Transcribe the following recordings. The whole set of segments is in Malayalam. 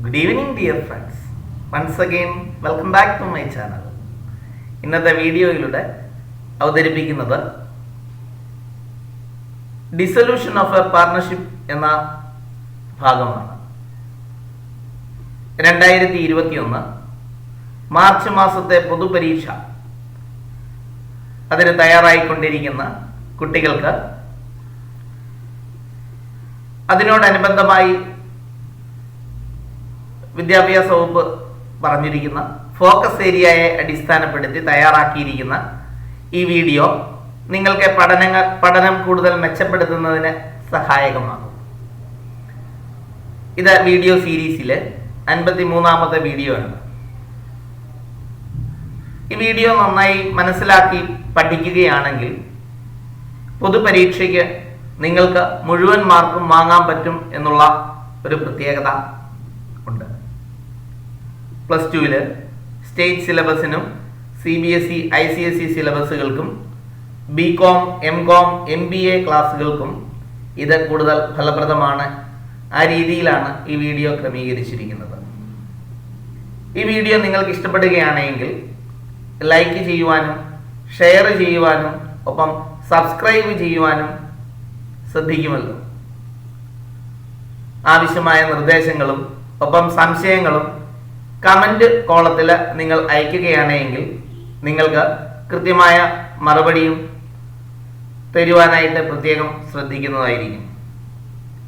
Good evening, dear friends. Once again, welcome back to my channel. ഇന്നത്തെ വീഡിയോയിലൂടെ അവതരിപ്പിക്കുന്നത് ഡിസൊല്യൂഷൻ ഓഫ് എ പാർട്ണർഷിപ്പ് എന്ന ഭാഗമാണ്. 2021 മാർച്ച് മാസത്തെ പൊതുപരീക്ഷ അതിന് തയ്യാറായിക്കൊണ്ടിരിക്കുന്ന കുട്ടികൾക്ക് അതിനോടനുബന്ധമായി വിദ്യാഭ്യാസ വകുപ്പ് പറഞ്ഞിരിക്കുന്ന ഫോക്കസ് ഏരിയയെ അടിസ്ഥാനപ്പെടുത്തി തയ്യാറാക്കിയിരിക്കുന്ന ഈ വീഡിയോ നിങ്ങൾക്ക് പഠനം കൂടുതൽ മെച്ചപ്പെടുത്തുന്നതിന് സഹായകമാകും. ഇത് വീഡിയോ സീരീസിലെ 53ാമത്തെ വീഡിയോ ആണ്. ഈ വീഡിയോ നന്നായി മനസ്സിലാക്കി പഠിക്കുകയാണെങ്കിൽ പൊതുപരീക്ഷയ്ക്ക് നിങ്ങൾക്ക് മുഴുവൻ മാർക്കും വാങ്ങാൻ പറ്റും എന്നുള്ള ഒരു പ്രത്യേകത ഉണ്ട്. പ്ലസ് ടുവില് സ്റ്റേറ്റ് സിലബസിനും CBSE ICSE സിലബസുകൾക്കും BCom MCom MBA ക്ലാസ്സുകൾക്കും ഇത് കൂടുതൽ ഫലപ്രദമാണ്. ആ രീതിയിലാണ് ഈ വീഡിയോ ക്രമീകരിച്ചിരിക്കുന്നത്. ഈ വീഡിയോ നിങ്ങൾക്ക് ഇഷ്ടപ്പെടുകയാണെങ്കിൽ ലൈക്ക് ചെയ്യുവാനും ഷെയർ ചെയ്യുവാനും ഒപ്പം സബ്സ്ക്രൈബ് ചെയ്യുവാനും ശ്രദ്ധിക്കുമല്ലോ. ആവശ്യമായ നിർദ്ദേശങ്ങളും ഒപ്പം സംശയങ്ങളും കമന്റ് കോളത്തിൽ നിങ്ങൾ അയക്കുകയാണെങ്കിൽ നിങ്ങൾക്ക് കൃത്യമായ മറുപടിയും തരുവാനായിട്ട് പ്രത്യേകം ശ്രദ്ധിക്കുന്നതായിരിക്കും.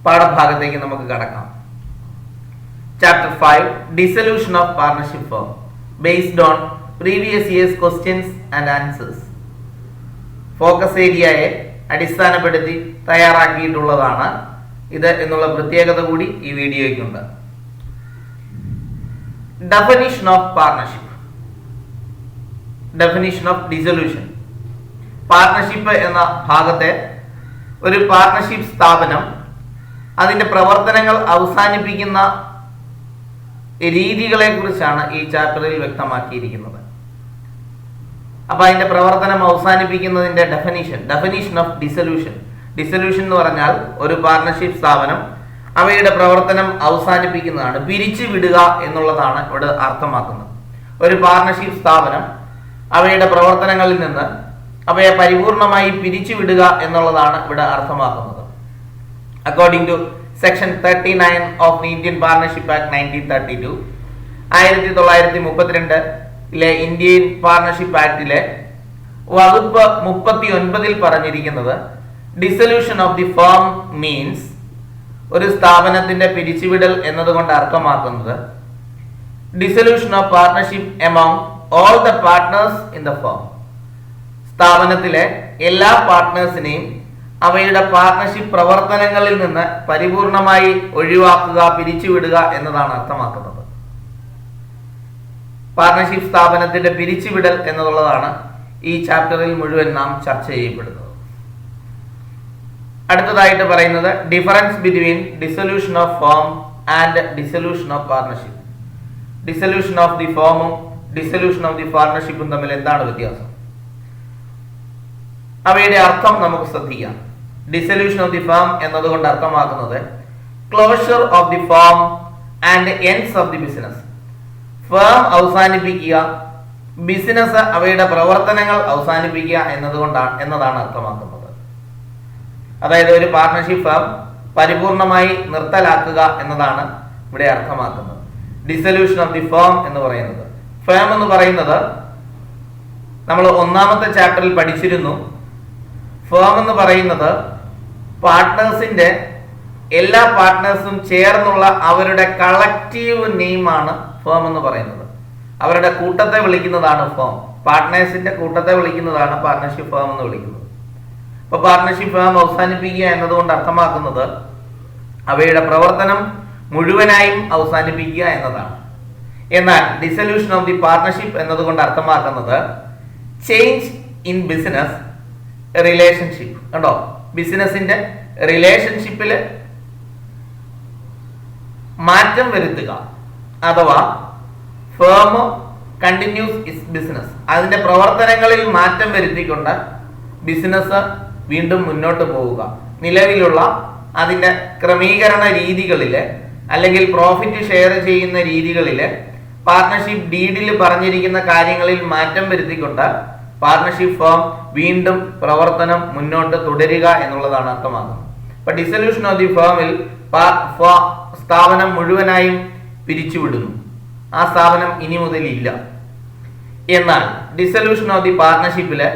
പാഠഭാഗത്തേക്ക് നമുക്ക് കടക്കാം. Chapter 5 dissolution of partnership firm based on previous years questions and answers. Focus ഏരിയയെ അടിസ്ഥാനപ്പെടുത്തി തയ്യാറാക്കിയിട്ടുള്ളതാണ് ഇത് എന്നുള്ള പ്രത്യേകത കൂടി ഈ വീഡിയോയ്ക്കുണ്ട്. Definition of partnership, definition of dissolution. Partnership എന്ന ഭാഗത്തെ ഒരു പാർട്ണർഷിപ്പ് സ്ഥാപനം അതിന്റെ പ്രവർത്തനങ്ങൾ അവസാനിപ്പിക്കുന്ന രീതികളെ കുറിച്ചാണ് ഈ ചാപ്റ്ററിൽ വ്യക്തമാക്കിയിരിക്കുന്നത്. അപ്പൊ അതിന്റെ പ്രവർത്തനം അവസാനിപ്പിക്കുന്നതിന്റെ ഡെഫിനിഷൻ ഓഫ് ഡിസൊല്യൂഷൻ. ഡിസൊല്യൂഷൻ എന്ന് പറഞ്ഞാൽ ഒരു പാർട്ണർഷിപ്പ് സ്ഥാപനം അവയുടെ പ്രവർത്തനം അവസാനിപ്പിക്കുന്നതാണ്, പിരിച്ചു വിടുക എന്നുള്ളതാണ് ഇവിടെ അർത്ഥമാക്കുന്നത്. ഒരു പാർട്ണർഷിപ്പ് സ്ഥാപനം അവയുടെ പ്രവർത്തനങ്ങളിൽ നിന്ന് അവയെ പരിപൂർണമായി പിരിച്ചു വിടുക എന്നുള്ളതാണ് ഇവിടെ അർത്ഥമാക്കുന്നത്. According to section 39 of Indian partnership act 1932, 1932 Indian partnership ആക്ടിലെ വകുപ്പ് 39 പറഞ്ഞിരിക്കുന്നത് dissolution of the firm means, ഒരു സ്ഥാപനത്തിന്റെ പിരിച്ചുവിടൽ എന്നതുകൊണ്ട് അർത്ഥമാക്കുന്നത് dissolution of partnership among all the partners in the firm. സ്ഥാപനത്തിലെ എല്ലാ പാർട്ട്നേഴ്സിനെയും അവയുടെ പാർട്ണർഷിപ്പ് പ്രവർത്തനങ്ങളിൽ നിന്ന് പരിപൂർണമായി ഒഴിവാക്കുക, പിരിച്ചുവിടുക എന്നതാണ് അർത്ഥമാക്കുന്നത്. പാർട്ണർഷിപ്പ് സ്ഥാപനത്തിന്റെ പിരിച്ചുവിടൽ എന്നുള്ളതാണ് ഈ ചാപ്റ്ററിൽ മുഴുവൻ നാം ചർച്ച ചെയ്യപ്പെടുന്നത്. അടുത്തതായിട്ട് പറയുന്നത് difference between dissolution of firm and dissolution of partnership. Dissolution of the ഫേമും ഡിസൊല്യൂഷൻ ഓഫ് ദി പാർട്ണർഷിപ്പും തമ്മിൽ എന്താണ് വ്യത്യാസം? അവയുടെ അർത്ഥം നമുക്ക് ശ്രദ്ധിക്കാം. ഡിസൊല്യൂഷൻ ഓഫ് ദി ഫേം എന്നതുകൊണ്ട് അർത്ഥമാക്കുന്നത് closure of the firm and ends of the business. Firm അവസാനിപ്പിക്കുക, ബിസിനസ് അവയുടെ പ്രവർത്തനങ്ങൾ അവസാനിപ്പിക്കുക എന്നതാണ് അർത്ഥമാക്കുന്നത്. അതായത് ഒരു പാർട്ണർഷിപ്പ് ഫേം പരിപൂർണമായി നിർത്തലാക്കുക എന്നതാണ് ഇവിടെ അർത്ഥമാക്കുന്നത്. ഡിസൊല്യൂഷൻ ഓഫ് ദി ഫേം എന്ന് പറയുന്നത്, ഫേം എന്ന് പറയുന്നത് നമ്മൾ 1ാമത്തെ ചാപ്റ്ററിൽ പഠിച്ചിരുന്നു. ഫേം എന്ന് പറയുന്നത് പാർട്ട്നേഴ്സിന്റെ എല്ലാ പാർട്ട്നേഴ്സും ചേർന്നുള്ള അവരുടെ കളക്റ്റീവ് നെയിമാണ് ഫേം എന്ന് പറയുന്നത്. അവരുടെ കൂട്ടത്തെ വിളിക്കുന്നതാണ് ഫേം. പാർട്ട്നേഴ്സിന്റെ കൂട്ടത്തെ വിളിക്കുന്നതാണ് പാർട്ണർഷിപ്പ് ഫേം എന്ന് വിളിക്കുന്നത്. അപ്പൊ പാർട്ണർഷിപ്പ് ഫേം അവസാനിപ്പിക്കുക എന്നതുകൊണ്ട് അർത്ഥമാക്കുന്നത് അവയുടെ പ്രവർത്തനം മുഴുവനായും അവസാനിപ്പിക്കുക എന്നതാണ്. എന്നാൽ ഡിസൊല്യൂഷൻ ഓഫ് ദി പാർട്ണർഷിപ്പ് എന്നതുകൊണ്ട് അർത്ഥമാക്കുന്നത് ചേഞ്ച് ഇൻ ബിസിനസ് റിലേഷൻഷിപ്പ്. കണ്ടോ, ബിസിനസിന്റെ റിലേഷൻഷിപ്പിൽ മാറ്റം വരുത്തുക, അഥവാ ഫേം കണ്ടിന്യൂസ് ഇസ് ബിസിനസ്, അതിന്റെ പ്രവർത്തനങ്ങളിൽ മാറ്റം വരുത്തിക്കൊണ്ട് ബിസിനസ് വീണ്ടും മുന്നോട്ട് പോവുക. നിലവിലുള്ള അതിന്റെ ക്രമീകരണ രീതികളിൽ അല്ലെങ്കിൽ പ്രോഫിറ്റ് ഷെയർ ചെയ്യുന്ന രീതികളിൽ പാർട്ണർഷിപ്പ് ഡീഡിൽ പറഞ്ഞിരിക്കുന്ന കാര്യങ്ങളിൽ മാറ്റം വരുത്തിക്കൊണ്ട് പാർട്ണർഷിപ്പ് ഫേം വീണ്ടും പ്രവർത്തനം മുന്നോട്ട് തുടരുക എന്നുള്ളതാണ് അർത്ഥമാക്കുന്നത്. അപ്പൊ ഡിസൊല്യൂഷൻ ഓഫ് ദി ഫേമിൽ സ്ഥാപനം മുഴുവനായും പിരിച്ചുവിടുന്നു, ആ സ്ഥാപനം ഇനി മുതൽ ഇല്ല. എന്നാൽ ഡിസൊല്യൂഷൻ ഓഫ് ദി പാർട്ണർഷിപ്പില്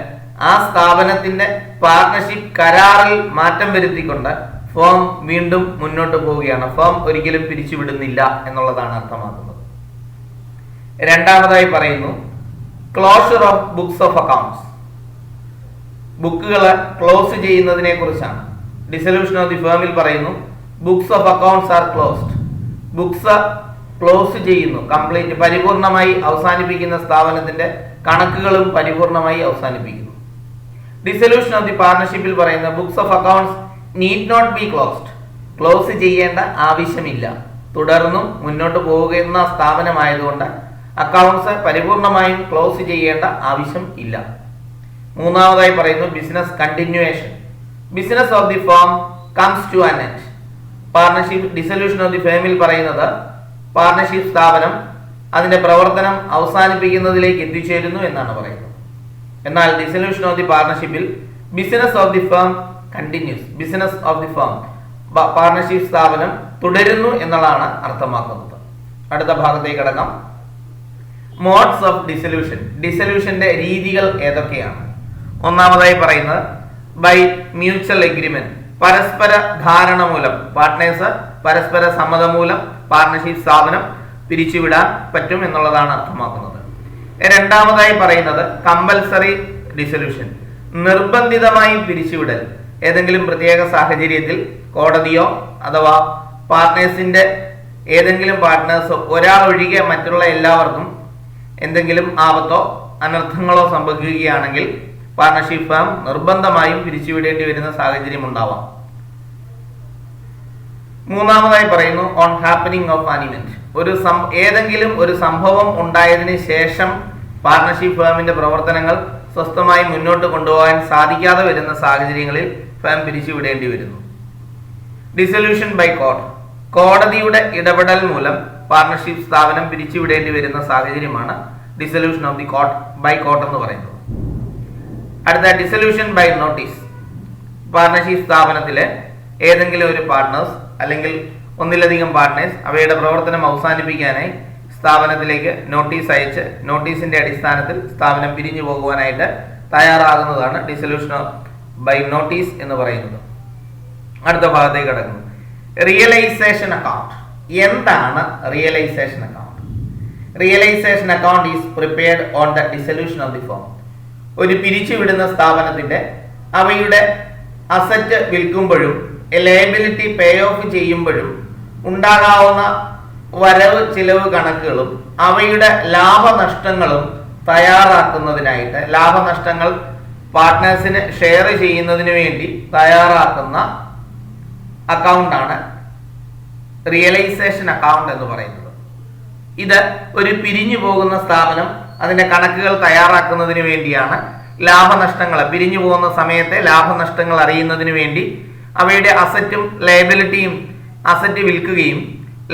ആ സ്ഥാപനത്തിന്റെ പാർട്ണർഷിപ്പ് കരാറിൽ മാറ്റം വരുത്തിക്കൊണ്ട് ഫേം വീണ്ടും മുന്നോട്ട് പോവുകയാണ്. ഫേം ഒരിക്കലും പിരിച്ചുവിടുന്നില്ല എന്നുള്ളതാണ് അർത്ഥമാക്കുന്നത്. രണ്ടാമതായി പറയുന്നു closure of books of accounts. ബുക്കുകൾ ക്ലോസ് ചെയ്യുന്നതിനെ കുറിച്ചാണ്. ഡിസൊല്യൂഷൻ ഓഫ് ദി ഫേമിൽ പറയുന്നു books of accounts R closed. Books close ചെയ്യുന്നു, കംപ്ലീറ്റ് പരിപൂർണമായി അവസാനിപ്പിക്കുന്ന സ്ഥാപനത്തിന്റെ കണക്കുകളും പരിപൂർണമായി അവസാനിപ്പിക്കുന്നു. ഡിസൊല്യൂഷൻ ഓഫ് ദി പാർട്ണർഷിപ്പിൽ പറയുന്ന books of accounts need not be closed. Close ചെയ്യേണ്ട ആവശ്യമില്ല, തുടർന്നും മുന്നോട്ട് പോകുന്ന സ്ഥാപനമായതുകൊണ്ട് അക്കൗണ്ട്സ് പരിപൂർണമായും ക്ലോസ് ചെയ്യേണ്ട ആവശ്യം ഇല്ല. മൂന്നാമതായി പറയുന്നു business continuation. Business of the firm comes to an end. Partnership dissolution of the ഫേമിൽ പറയുന്നത് പാർട്ണർഷിപ്പ് സ്ഥാപനം അതിന്റെ പ്രവർത്തനം അവസാനിപ്പിക്കുന്നതിലേക്ക് എത്തിച്ചേരുന്നു എന്നാണ് പറയുന്നത്. എന്നാൽ ഡിസൊല്യൂഷൻ ഓഫ് ദി പാർട്ണർഷിപ്പിൽ business of the firm continues. Business of the firm partnership സ്ഥാപനം തുടരുന്നു എന്നുള്ളതാണ് അർത്ഥമാക്കുന്നത്. അടുത്ത ഭാഗത്തേക്ക് കടക്കാം. Modes of dissolution. ഡിസൊല്യൂഷന്റെ രീതികൾ ഏതൊക്കെയാണ്? ഒന്നാമതായി പറയുന്നത് ബൈ മ്യൂച്വൽ എഗ്രിമെന്റ്. പരസ്പര ധാരണ മൂലം, പാർട്ട്നേഴ്സ് പരസ്പര സമ്മതം മൂലം പാർട്ണർഷിപ്പ് സ്ഥാപനം പിരിച്ചുവിടാൻ പറ്റും എന്നുള്ളതാണ് അർത്ഥമാക്കുന്നത്. രണ്ടാമതായി പറയുന്നത് കമ്പൽസറി ഡിസൊല്യൂഷൻ. നിർബന്ധിതമായി പിരിച്ചുവിടൽ. ഏതെങ്കിലും പ്രത്യേക സാഹചര്യത്തിൽ കോടതിയോ അഥവാ പാർട്ട്നേഴ്സിന്റെ ഏതെങ്കിലും പാർട്ട്നേഴ്സോ ഒരാൾ ഒഴികെ മറ്റുള്ള എല്ലാവർക്കും എന്തെങ്കിലും ആപത്തോ അനർത്ഥങ്ങളോ സംഭവിക്കുകയാണെങ്കിൽ പാർട്ണർഷിപ്പ് ഫേം നിർബന്ധമായും പിരിച്ചുവിടേണ്ടി വരുന്ന സാഹചര്യം ഉണ്ടാവാം. മൂന്നാമതായി പറയുന്നു on happening of an event. ഏതെങ്കിലും ഒരു സംഭവം ഉണ്ടായതിനു ശേഷം പാർട്ണർഷിപ്പ് ഫേമിന്റെ പ്രവർത്തനങ്ങൾ സ്വസ്ഥമായി മുന്നോട്ട് കൊണ്ടുപോകാൻ സാധിക്കാതെ വരുന്ന സാഹചര്യങ്ങളിൽ ഫേം പിരിച്ചുവിടേണ്ടി വരുന്നു. Dissolution by court. കോടതിയുടെ ഇടപെടൽ മൂലം പാർട്ണർഷിപ്പ് സ്ഥാപനം പിരിച്ചുവിടേണ്ടി വരുന്ന സാഹചര്യമാണ് dissolution of the by court എന്ന് പറയുന്നത്. അടുത്ത ഡിസൊല്യൂഷൻ ബൈ നോട്ടീസ്. പാർട്ണർഷിപ്പ് സ്ഥാപനത്തിലെ ഏതെങ്കിലും ഒരു പാർട്ട്നേഴ്സ് അല്ലെങ്കിൽ ഒന്നിലധികം പാർട്ട്നേഴ്സ് അവയുടെ പ്രവർത്തനം അവസാനിപ്പിക്കാനായി സ്ഥാപനത്തിലേക്ക് നോട്ടീസ് അയച്ച് നോട്ടീസിന്റെ അടിസ്ഥാനത്തിൽ സ്ഥാപനം പിരിഞ്ഞു പോകുവാനായിട്ട് തയ്യാറാകുന്നതാണ് ഡിസൊല്യൂഷൻ ബൈ നോട്ടീസ് എന്ന് പറയുന്നത്. അടുത്ത ഭാഗത്തേക്ക് കടക്കുന്നു. Realisation account. എന്താണ് realisation account? Realisation account is prepared on the dissolution of the firm. ഒരു പിരിച്ചുവിടുന്ന സ്ഥാപനത്തിന്റെ അവയുടെ അസറ്റ് വിൽക്കുമ്പോഴും ലയബിലിറ്റി പേ ഓഫ് ചെയ്യുമ്പോഴും ഉണ്ടാകാവുന്ന വരവ് ചിലവ് കണക്കുകളും അവയുടെ ലാഭനഷ്ടങ്ങളും തയ്യാറാക്കുന്നതിനായിട്ട്, ലാഭനഷ്ടങ്ങൾ പാർട്ട്നേഴ്സിന് ഷെയർ ചെയ്യുന്നതിന് വേണ്ടി തയ്യാറാക്കുന്ന അക്കൗണ്ടാണ് റിയലൈസേഷൻ അക്കൗണ്ട് എന്ന് പറയുന്നത്. ഇത് ഒരു പിരിഞ്ഞു പോകുന്ന സ്ഥാപനം അതിന്റെ കണക്കുകൾ തയ്യാറാക്കുന്നതിന് വേണ്ടിയാണ്. ലാഭനഷ്ടങ്ങൾ പിരിഞ്ഞു പോകുന്ന സമയത്തെ ലാഭനഷ്ടങ്ങൾ അറിയുന്നതിന് വേണ്ടി അവയുടെ അസറ്റും ലയബിലിറ്റിയും, അസറ്റ് വിൽക്കുകയും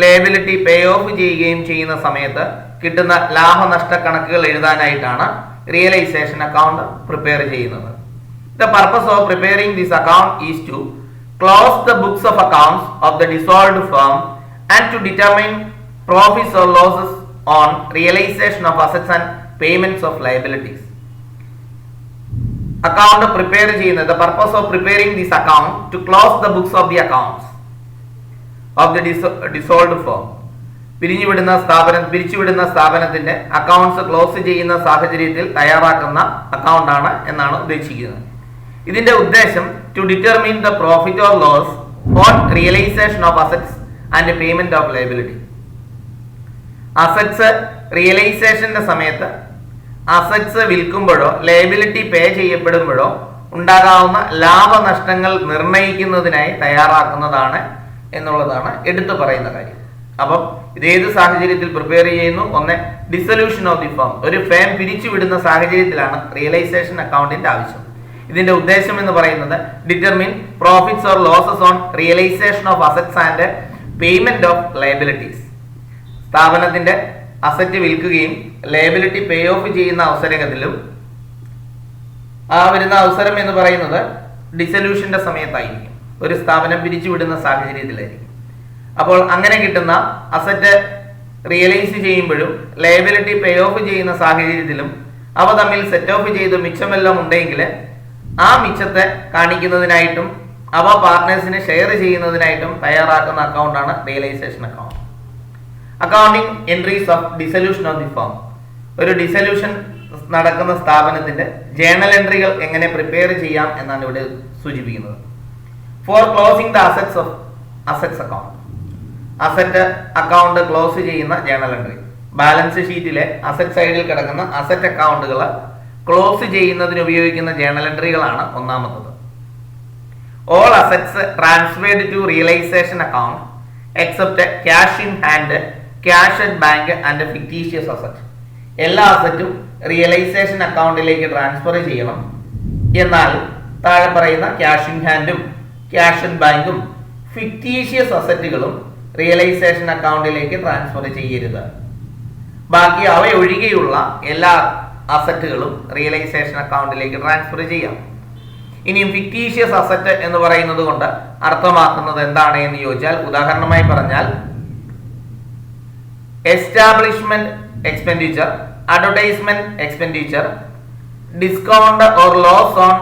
ലയബിലിറ്റി പേ ഓഫ് ചെയ്യുകയും ചെയ്യുന്ന സമയത്ത് കിട്ടുന്ന ലാഭനഷ്ട കണക്കുകൾ എഴുതാനായിട്ടാണ് റിയലൈസേഷൻ അക്കൗണ്ട് പ്രിപ്പയർ ചെയ്യുന്നത്. The purpose of preparing this account is to close the books of accounts of the dissolved firm and to determine profits or losses on realization of assets and payments of liabilities. Account prepare ചെയ്യുന്നത്, the purpose of preparing this account to close the books of the accounts of the dissolved firm. പിരിച്ചുവിടുന്ന സ്ഥാപനത്തിന്റെ അക്കൗണ്ട്സ് ക്ലോസ് ചെയ്യുന്ന സാഹചര്യത്തിൽ തയ്യാറാക്കുന്ന അക്കൗണ്ട് ആണ് എന്നാണ് ഉദ്ദേശിക്കുന്നത്. ഇതിന്റെ ഉദ്ദേശം to determine the profit or loss on realisation of assets and payment of liability. Assets റിയലൈസേഷന്റെ സമയത്ത് അസറ്റ്സ് വിൽക്കുമ്പോഴോ ലയബിലിറ്റി പേ ചെയ്യപ്പെടുമ്പോഴോ ഉണ്ടാകാവുന്ന ലാഭനഷ്ടങ്ങൾ നിർണയിക്കുന്നതിനായി തയ്യാറാക്കുന്നതാണ് എന്നുള്ളതാണ് എടുത്തു പറയുന്ന കാര്യം. അപ്പം ഇതേത് സാഹചര്യത്തിൽ പ്രിപ്പയർ ചെയ്യുന്നു? ഒന്ന്, ഡിസൊല്യൂഷൻ ഓഫ് ദി ഫേം. ഒരു ഫേം പിരിച്ചുവിടുന്ന സാഹചര്യത്തിലാണ് റിയലൈസേഷൻ അക്കൗണ്ടിന്റെ ആവശ്യം. ഇതിന്റെ ഉദ്ദേശം എന്ന് പറയുന്നത് determine profits or losses on realisation of assets and payment of liabilities. സ്ഥാപനത്തിന്റെ അസറ്റ് വിൽക്കുകയും ലയബിലിറ്റി പേ ഓഫ് ചെയ്യുന്ന അവസരത്തിലും ആ വരുന്ന അവസരം എന്ന് പറയുന്നത് ഡിസൊല്യൂഷന്റെ സമയത്തായിരിക്കും, ഒരു സ്ഥാപനം പിരിച്ചുവിടുന്ന സാഹചര്യത്തിലായിരിക്കും. അപ്പോൾ അങ്ങനെ കിട്ടുന്ന അസറ്റ് റിയലൈസ് ചെയ്യുമ്പോഴും ലയബിലിറ്റി പേ ഓഫ് ചെയ്യുന്ന സാഹചര്യത്തിലും അവ തമ്മിൽ സെറ്റ് ഓഫ് ചെയ്ത് മിച്ചമെല്ലാം ഉണ്ടെങ്കിൽ ആ മിച്ചത്തെ കാണിക്കുന്നതിനായിട്ടും അവ പാർട്ട്നേഴ്സിന് ഷെയർ ചെയ്യുന്നതിനായിട്ടും തയ്യാറാക്കുന്ന അക്കൗണ്ടാണ് realisation account. Accounting entries of dissolution of the firm. ഒരു ഡിസൊല്യൂഷൻ നടക്കുന്ന സ്ഥാപനത്തിന്റെ ജേണൽ എൻട്രികൾ എങ്ങനെ പ്രിപ്പയർ ചെയ്യാം എന്നാണ് ഇവിടെ സൂചിപ്പിക്കുന്നത്. Four closing the assets of assets account. Asset account close ചെയ്യുന്ന ജേണൽ എൻട്രി. ബാലൻസ് ഷീറ്റിലെ അസറ്റ് സൈഡിൽ കിടക്കുന്ന അസറ്റ് അക്കൗണ്ടുകൾ ക്ലോസ് ചെയ്യുന്നതിന് ഉപയോഗിക്കുന്ന ജേണൽ എൻട്രികളാണ് ഒന്നാമത്തത്. All assets transferred to realisation account except cash in hand, cash at bank and fictitious asset. എല്ലാ അസറ്റും റിയലൈസേഷൻ അക്കൗണ്ടിലേക്ക് ട്രാൻസ്ഫർ ചെയ്യണം. എന്നാൽ താഴെ പറയുന്ന ക്യാഷ് ഇൻ ഹാൻഡും ക്യാഷ് അറ്റ് ബാങ്കും ഫിക്ടീഷ്യസ് അസറ്റുകളും റിയലൈസേഷൻ അക്കൗണ്ടിലേക്ക് ട്രാൻസ്ഫർ ചെയ്യരുത്. ബാക്കി അവയൊഴികെയുള്ള എല്ലാ അസറ്റുകളും റിയലൈസേഷൻ അക്കൗണ്ടിലേക്ക് ട്രാൻസ്ഫർ ചെയ്യാം. ഇനിയും ഫിക്ടീഷ്യസ് അസറ്റ് എന്ന് പറയുന്നത് കൊണ്ട് അർത്ഥമാക്കുന്നത് എന്താണ് എന്ന് ചോദിച്ചാൽ, ഉദാഹരണമായി പറഞ്ഞാൽ establishment expenditure, advertisement expenditure, discount or loss on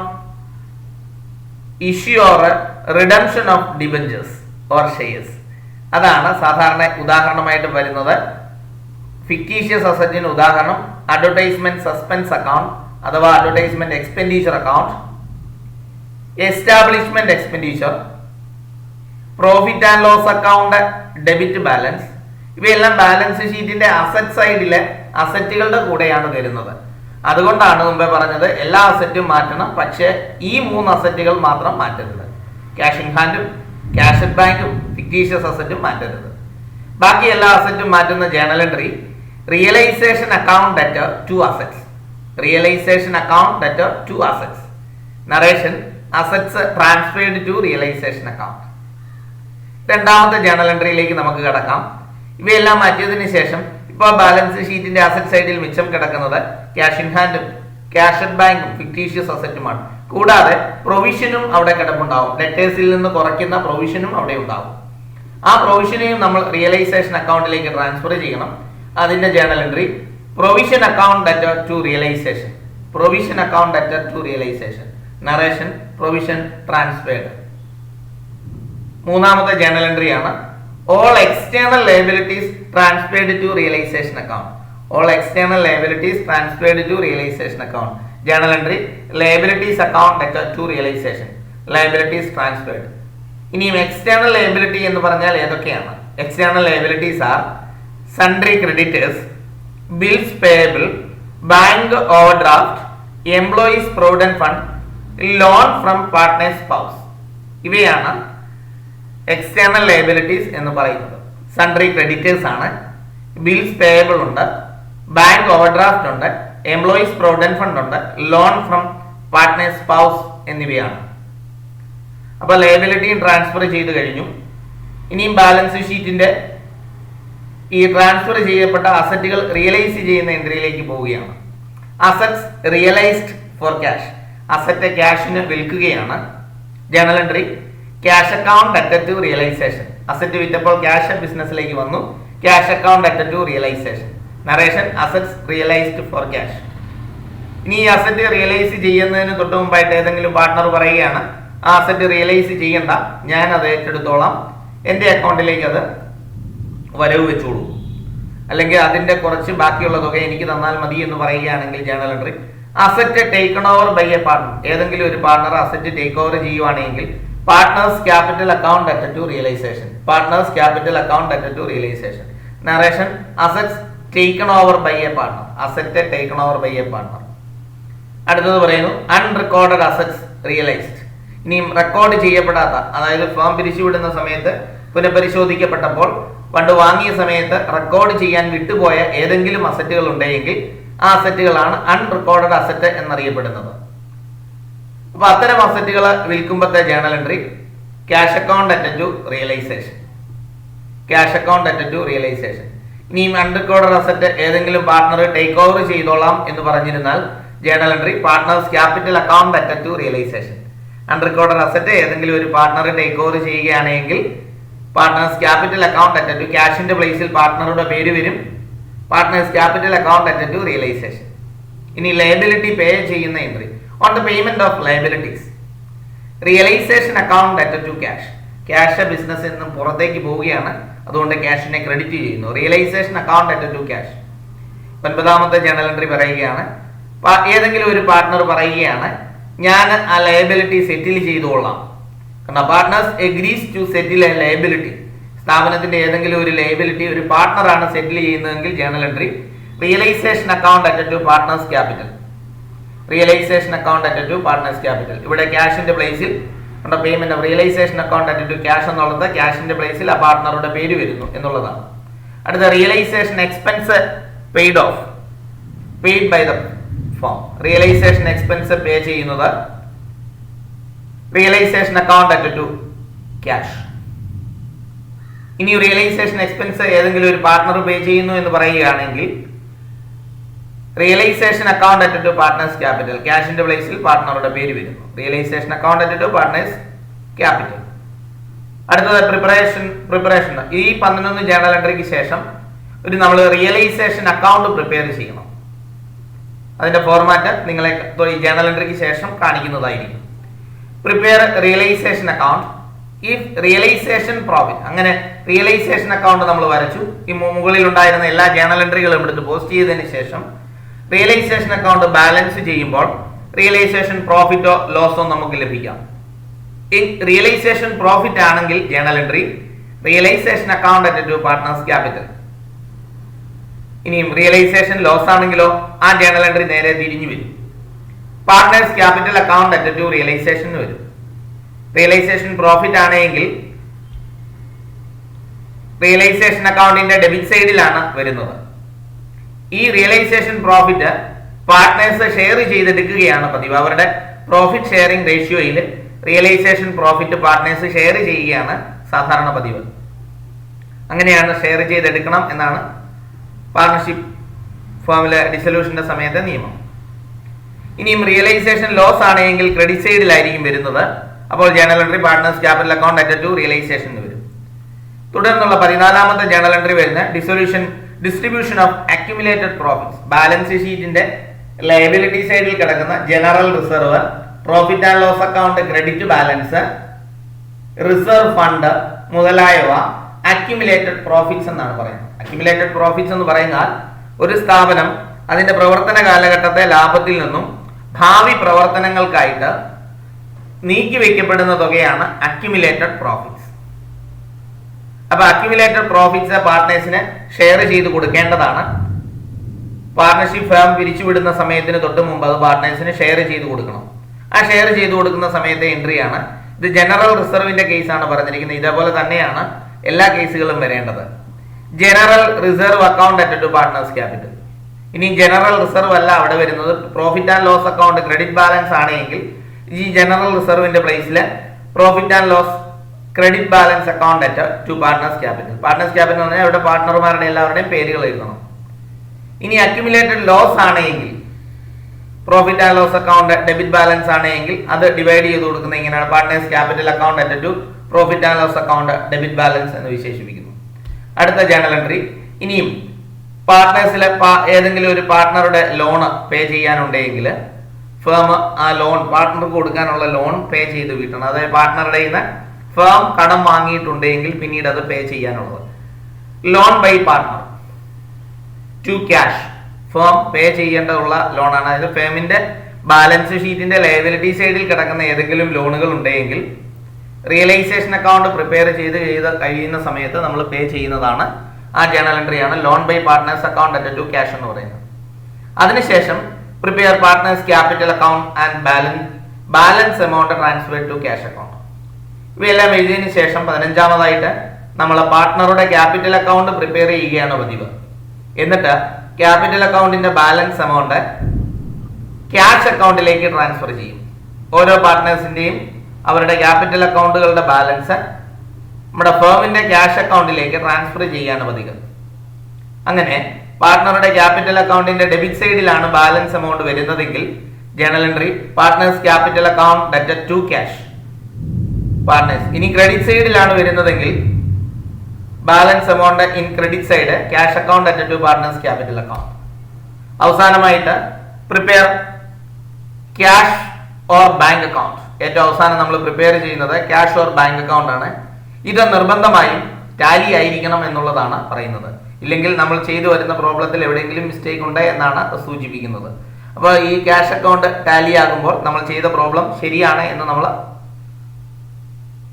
issue or redemption of debentures or shares. അതാണ് സാധാരണ ഉദാഹരണമായിട്ട് വരുന്നത്. ഫിക്ടീഷ്യസ് അസറ്റിന് ഉദാഹരണം അഡ്വർടൈസ്മെന്റ് സസ്പെൻസ് അക്കൗണ്ട് അഥവാ advertisement expenditure account, establishment expenditure, profit and loss account, debit balance. ഇവയെല്ലാം ബാലൻസ് ഷീറ്റിന്റെ അസറ്റ് സൈഡിലെ അസറ്റുകളുടെ കൂടെയാണ് വരുന്നത്. അതുകൊണ്ടാണ് മുമ്പേ പറഞ്ഞത് എല്ലാ അസറ്റും മാറ്റണം, പക്ഷേ ഈ 3 അസറ്റുകൾ മാത്രം മാറ്റരുത്. ക്യാഷ് ഇൻ ഹാൻഡും ക്യാഷ് അറ്റ് ബാങ്കും ഫിക്ടീഷ്യസ് അസറ്റും മാറ്റരുത്. ബാക്കി എല്ലാ അസറ്റും മാറ്റുന്ന journal entry realisation account debtor to assets. Realisation account debtor to assets. Narration assets transferred to realisation account. രണ്ടാമത്തെ ജേണൽ എൻട്രിയിലേക്ക് നമുക്ക് കിടക്കാം. ഇവയെല്ലാം മാറ്റിയതിനു ശേഷം ഇപ്പോൾ ബാലൻസ് ഷീറ്റിന്റെ അസറ്റ് സൈഡിൽ മിച്ചം കിടക്കുന്നത് ക്യാഷ് ഇൻ ഹാൻഡും ക്യാഷ് അറ്റ് ബാങ്കും ഫിക്ടീഷ്യസ് അസറ്റുമാണ്. കൂടാതെ പ്രൊവിഷനും അവിടെ കിടപ്പുണ്ടാവും. ഡെറ്റേഴ്സിൽ നിന്ന് കുറയ്ക്കുന്ന പ്രൊവിഷനും അവിടെ ഉണ്ടാവും. ആ പ്രൊവിഷനെയും നമ്മൾ റിയലൈസേഷൻ അക്കൗണ്ടിലേക്ക് ട്രാൻസ്ഫർ ചെയ്യണം. അതിന്റെ journal entry provision account debtor to realisation. Provision account debtor to realisation. Narration provision transferred. മൂന്നാമത്തെ ജേണൽ എൻട്രി ആണ് all external liabilities transferred to realisation account. All external liabilities transferred to realisation account. Journal entry liabilities account debtor to realisation. Liabilities transferred. ഇനിയും എക്സ്റ്റേണൽ ലയബിലിറ്റി എന്ന് പറഞ്ഞാൽ ഏതൊക്കെയാണ്? External liabilities are sundry creditors, bills payable, bank overdraft, employees provident fund, loan from partners spouse. ഇവയാണ് എക്സ്റ്റേണൽ ലയബിലിറ്റീസ് എന്ന് പറയുന്നത്. സൺട്രി ക്രെഡിറ്റേഴ്സ് ആണ്, ബിൽസ് പേയബിൾ ഉണ്ട്, ബാങ്ക് ഓവർഡ്രാഫ്റ്റ് ഉണ്ട്, എംപ്ലോയീസ് പ്രൊവിഡന്റ് ഫണ്ട് ഉണ്ട്, ലോൺ ഫ്രം പാർട്ട്നേഴ്സ് സ്പൗസ് എന്നിവയാണ്. അപ്പൊ ലയബിലിറ്റിയും ട്രാൻസ്ഫർ ചെയ്ത് കഴിഞ്ഞു. ഇനിയും ബാലൻസ് ഷീറ്റിന്റെ ഈ ട്രാൻസ്ഫർ ചെയ്യപ്പെട്ട അസറ്റുകൾ റിയലൈസ് ചെയ്യുന്ന എൻട്രിയിലേക്ക് പോവുകയാണ്. Assets realised for cash. Asset ക്യാഷിന് വിൽക്കുകയാണ്. Journal entry cash account debtor to realisation. Asset വിറ്റപ്പോൾ ക്യാഷ് ബിസിനസ്സിലേക്ക് വന്നു. Cash account debtor to realisation. Narration assets realised for cash. ഇനി ഈ അസറ്റ് റിയലൈസ് ചെയ്യുന്നതിന് തൊട്ട് മുമ്പായിട്ട് ഏതെങ്കിലും പാർട്ട്ണർ പറയുകയാണ് ആ അസറ്റ് റിയലൈസ് ചെയ്യണ്ട, ഞാൻ അത് ഏറ്റെടുത്തോളാം, എൻ്റെ അക്കൗണ്ടിലേക്ക് അത് വരവ് വെച്ചോളൂ, അല്ലെങ്കിൽ അതിന്റെ കുറച്ച് ബാക്കിയുള്ള തുക എനിക്ക് തന്നാൽ മതി എന്ന് പറയുകയാണെങ്കിൽ journal entry asset taken over by a partner. ഏതെങ്കിലും ഒരു പാർട്ണർ അസറ്റ് ടേക്ക് ഓവർ ചെയ്യുവാണെങ്കിൽ partners capital account debtor to realisation. Partners capital account debtor to realisation. Narration assets taken over by a partner. Asset taken over by a partner. അടുത്തത് പറയുന്നു അൺറെക്കോർഡഡ് അസറ്റ്സ് റിയലൈസ്ഡ്. ഇനിയും റെക്കോർഡ് ചെയ്യപ്പെടാത്ത, അതായത് ഫേം പിരിച്ചുവിടുന്ന സമയത്ത് പുനഃപരിശോധിക്കപ്പെട്ടപ്പോൾ പണ്ട് വാങ്ങിയ സമയത്ത് റെക്കോർഡ് ചെയ്യാൻ വിട്ടുപോയ ഏതെങ്കിലും അസറ്റുകൾ ഉണ്ടെങ്കിൽ ആ അസറ്റുകളാണ് അൺറെക്കോർഡഡ് അസറ്റ് എന്നറിയപ്പെടുന്നത്. അപ്പൊ അത്തരം അസറ്റുകൾ വിൽക്കുമ്പോഴത്തെ journal entry cash account debtor to realisation. Cash account at to realisation. ഇനിയും അൺറിക്കോർഡഡ് അസറ്റ് ഏതെങ്കിലും പാർട്ണർ ടേക്ക് ഓവർ ചെയ്തോളാം എന്ന് പറഞ്ഞിരുന്നാൽ journal entry partners capital account at to realisation. Unrecorded asset ഏതെങ്കിലും ഒരു പാർട്ണർ ടേക്ക് ഓവർ ചെയ്യുകയാണെങ്കിൽ partners capital account at to ക്യാഷിന്റെ പ്ലേസിൽ പാർട്ണറുടെ പേര് വരും. Partners capital account at to realisation. ഇനി ലയബിലിറ്റി പേ ചെയ്യുന്ന entry on the payment of liabilities realisation account at to cash. Cash ബിസിനസ്സിൽ നിന്നും പുറത്തേക്ക് പോവുകയാണ്, അതുകൊണ്ട് ക്യാഷിനെ ക്രെഡിറ്റ് ചെയ്യുന്നു. Realisation account at to cash. 9ാമത്തെ ജേണൽ എൻട്രി പറയുകയാണ്, ഏതെങ്കിലും ഒരു പാർട്ട്ണർ പറയുകയാണ് ഞാൻ ആ ലയബിലിറ്റി സെറ്റിൽ ചെയ്തുകൊള്ളാം. കാരണം partners agrees to settle a liability. സ്ഥാപനത്തിന്റെ ഏതെങ്കിലും ഒരു ലയബിലിറ്റി ഒരു പാർട്ട്ണറാണ് സെറ്റിൽ ചെയ്യുന്നതെങ്കിൽ journal entry realisation account at to partners capital. Realisation account at to partners capital. ഇവിടെ ക്യാഷിന്റെ പ്ലേസിൽ payment of realisation account at to cash എന്നുള്ളത് ക്യാഷിന്റെ പ്ലേസിൽ ആ പാർട്ട്ണറുടെ പേര് വരുന്നു എന്നുള്ളതാണ്. അടുത്ത realisation expense paid off paid by the firm. Realisation expense pay ചെയ്യുന്നത് realisation account at to cash. ഇനി റിയലൈസേഷൻ എക്സ്പെൻസ് ഏതെങ്കിലും ഒരു പാർട്ട്ണർ പേ ചെയ്യുന്നു എന്ന് പറയുകയാണെങ്കിൽ realisation account at to partners capital. ക്യാഷിന്റെ പ്ലേസിൽ പാർട്ട്ണറുടെ പേര് വരുന്നു. Realisation account at to partners capital. അടുത്തത് പ്രിപ്പറേഷൻ. ഈ 11 ജേണൽ എൻട്രിക്ക് ശേഷം നമ്മൾ റിയലൈസേഷൻ അക്കൗണ്ട് പ്രിപ്പയർ ചെയ്യണം. അതിന്റെ ഫോർമാറ്റ് നിങ്ങളെ ഈ ജേണൽ എൻട്രിക്ക് ശേഷം കാണിക്കുന്നതായിരിക്കും. Prepare realisation account if realisation profit. അങ്ങനെ റിയലൈസേഷൻ അക്കൗണ്ട് നമ്മൾ വരച്ചു. ഈ മുകളിൽ ഉണ്ടായിരുന്ന എല്ലാ ജേണൽ എൻട്രികളും എടുത്ത് പോസ്റ്റ് ചെയ്തതിന് ശേഷം റിയലൈസേഷൻ അക്കൗണ്ട് ബാലൻസ് ചെയ്യുമ്പോൾ റിയലൈസേഷൻ പ്രോഫിറ്റോ ലോസോ നമുക്ക് ലഭിക്കാം. റിയലൈസേഷൻ പ്രോഫിറ്റ് ആണെങ്കിൽ journal entry realisation account at to partners capital. ഇനിയും റിയലൈസേഷൻ ലോസ് ആണെങ്കിലോ ആ ജേണൽ എൻട്രി നേരെ തിരിഞ്ഞു വരും. Partners capital account at to realisation വരും. റിയലൈസേഷൻ പ്രോഫിറ്റ് ആണെങ്കിൽ റിയലൈസേഷൻ അക്കൗണ്ടിന്റെ ഡെബിറ്റ് സൈഡിലാണ് വരുന്നത്. ഈ റിയലൈസേഷൻ പ്രോഫിറ്റ് പാർട്ട്നേഴ്സ് ഷെയർ ചെയ്തെടുക്കുകയാണ് പതിവ്. അവരുടെ പ്രോഫിറ്റ് ഷെയറിംഗ് റേഷ്യോയിൽ റിയലൈസേഷൻ പ്രോഫിറ്റ് പാർട്ട്നേഴ്സ് ഷെയർ ചെയ്യുകയാണ് സാധാരണ പതിവ്. അങ്ങനെയാണ് ഷെയർ ചെയ്തെടുക്കണം എന്നാണ് പാർട്ണർഷിപ്പ് ഫേമിലെ ഡിസൊല്യൂഷന്റെ സമയത്തെ നിയമം. ഇനിയും റിയലൈസേഷൻ ലോസ് ആണെങ്കിൽ ക്രെഡിറ്റ് സൈഡിലായിരിക്കും വരുന്നത്. അപ്പോൾ journal entry partners capital account at to realisation വരും. തുടർന്നുള്ള 14ാമത്തെ ജേണൽ എൻട്രി വരുന്ന distribution of accumulated profits. Balance ഷീറ്റിന്റെ ലയബിലിറ്റി സൈഡിൽ കിടക്കുന്ന general reserve, profit and loss account, credit balance, reserve fund മുതലായവ അക്യുമുലേറ്റഡ് പ്രോഫിറ്റ്സ് എന്നാണ് പറയുന്നത്. അക്യുമുലേറ്റഡ് പ്രോഫിറ്റ്സ് എന്ന് പറഞ്ഞാൽ ഒരു സ്ഥാപനം അതിന്റെ പ്രവർത്തന കാലഘട്ടത്തെ ലാഭത്തിൽ നിന്നും ഭാവി പ്രവർത്തനങ്ങൾക്കായിട്ട് നീക്കിവെക്കപ്പെടുന്ന തുകയാണ് അക്യുമുലേറ്റഡ് പ്രോഫിറ്റ്സ്. അപ്പൊ അക്യുമുലേറ്റഡ് പ്രോഫിറ്റ്സ് പാർട്ട്നേഴ്സിന് ഷെയർ ചെയ്ത് കൊടുക്കേണ്ടതാണ്. പാർട്ണർഷിപ്പ് ഫേം പിരിച്ചുവിടുന്ന സമയത്തിന് തൊട്ട് മുമ്പ് അത് പാർട്ട്നേഴ്സിന് ഷെയർ ചെയ്ത് കൊടുക്കണം. ആ ഷെയർ ചെയ്ത് കൊടുക്കുന്ന സമയത്തെ എൻട്രിയാണ് ഇത്. ജനറൽ റിസർവിന്റെ കേസാണ് പറഞ്ഞിരിക്കുന്നത്. ഇതേപോലെ തന്നെയാണ് എല്ലാ കേസുകളും വരേണ്ടത്. General reserve account at to partners capital. ഇനി ജനറൽ റിസർവ് അല്ല അവിടെ വരുന്നത്, profit and loss account credit balance ആണെങ്കിൽ ഈ ജനറൽ റിസർവിന്റെ പ്ലേസിൽ profit and loss credit balance account at to partners capital. Partners capital എന്ന് പറഞ്ഞാൽ അവിടെ പാർട്ട്ണർമാരുടെ എല്ലാവരുടെയും പേരുകൾ എഴുതണം. ഇനി അക്യുമുലേറ്റഡ് ലോസ് ആണെങ്കിൽ profit and loss account debit balance ആണെങ്കിൽ അത് ഡിവൈഡ് ചെയ്ത് കൊടുക്കുന്നത് ഇങ്ങനെയാണ്. Partners capital account at to profit and loss account debit balance എന്ന് വിശേഷിപ്പിക്കുന്നു. അടുത്ത ജേണൽ എൻട്രി. ഇനിയും പാർട്ട്നേഴ്സിലെ ഏതെങ്കിലും ഒരു പാർട്ട്ണറുടെ ലോണ് പേ ചെയ്യാനുണ്ടെങ്കിൽ ഫേം ആ ലോൺ പാർട്ട്ണർക്ക് കൊടുക്കാനുള്ള ലോൺ പേ ചെയ്ത് വീട്ടണം. അതായത് പാർട്ട്ണറുടെ നിന്ന് ഫേം കടം വാങ്ങിയിട്ടുണ്ടെങ്കിൽ പിന്നീട് അത് പേ ചെയ്യാനുള്ളത്. Loan by partner to cash. Firm pay ചെയ്യേണ്ടതുള്ള ലോണാണ്. അതായത് ഫേമിന്റെ ബാലൻസ് ഷീറ്റിന്റെ ലയബിലിറ്റി സൈഡിൽ കിടക്കുന്ന ഏതെങ്കിലും ലോണുകൾ ഉണ്ടെങ്കിൽ റിയലൈസേഷൻ അക്കൗണ്ട് പ്രിപ്പയർ ചെയ്ത് കഴിയുന്ന സമയത്ത് നമ്മൾ പേ ചെയ്യുന്നതാണ്. ആ ജേണൽ എൻട്രിയാണ് loan by partners account at to cash എന്ന് പറയുന്നത്. അതിനുശേഷം prepare partners capital account and balance amount transfer to cash account. ഇവയെല്ലാം എഴുതിയതിനു ശേഷം 15ാമതായിട്ട് നമ്മൾ പാർട്ട്ണറുടെ ക്യാപിറ്റൽ അക്കൗണ്ട് പ്രിപ്പയർ ചെയ്യുകയാണ് പതിവ്. എന്നിട്ട് ക്യാപിറ്റൽ അക്കൗണ്ടിന്റെ ബാലൻസ് എമൗണ്ട് ക്യാഷ് അക്കൗണ്ടിലേക്ക് ട്രാൻസ്ഫർ ചെയ്യും. ഓരോ പാർട്ട്നേഴ്സിന്റെയും അവരുടെ ക്യാപിറ്റൽ അക്കൗണ്ടുകളുടെ ബാലൻസ് നമ്മുടെ ഫേമിന്റെ ക്യാഷ് അക്കൗണ്ടിലേക്ക് ട്രാൻസ്ഫർ ചെയ്യാണ് പതിവ്. അങ്ങനെ പാർട്ട്ണറുടെ ക്യാപിറ്റൽ അക്കൗണ്ടിന്റെ ഡെബിറ്റ് സൈഡിലാണ് ബാലൻസ് എമൗണ്ട് വരുന്നതെങ്കിൽ journal entry partners capital account ഡെറ്റഡ് ടു ക്യാഷ് പാർട്ട്നേഴ്സ്. ഇനി ക്രെഡിറ്റ് സൈഡിലാണ് വരുന്നതെങ്കിൽ balance amount in credit side cash account ഡെറ്റഡ് ടു പാർട്ട്നേഴ്സ് ക്യാപിറ്റൽ അക്കൗണ്ട്. അവസാനമായിട്ട് prepare cash or bank account. ഏറ്റവും അവസാനം നമ്മൾ പ്രിപ്പയർ ചെയ്യുന്നത് ക്യാഷ് ഓർ ബാങ്ക് അക്കൗണ്ട് ആണ്. ഇത് നിർബന്ധമായും ടാലി ആയിരിക്കണം എന്നുള്ളതാണ് പറയുന്നത്. ഇല്ലെങ്കിൽ നമ്മൾ ചെയ്തു വരുന്ന പ്രോബ്ലത്തിൽ എവിടെയെങ്കിലും മിസ്റ്റേക്ക് ഉണ്ട് എന്നാണ് സൂചിപ്പിക്കുന്നത്. അപ്പോൾ ഈ ക്യാഷ് അക്കൗണ്ട് ടാലി ആകുമ്പോൾ നമ്മൾ ചെയ്ത പ്രോബ്ലം ശരിയാണ് എന്ന് നമ്മൾ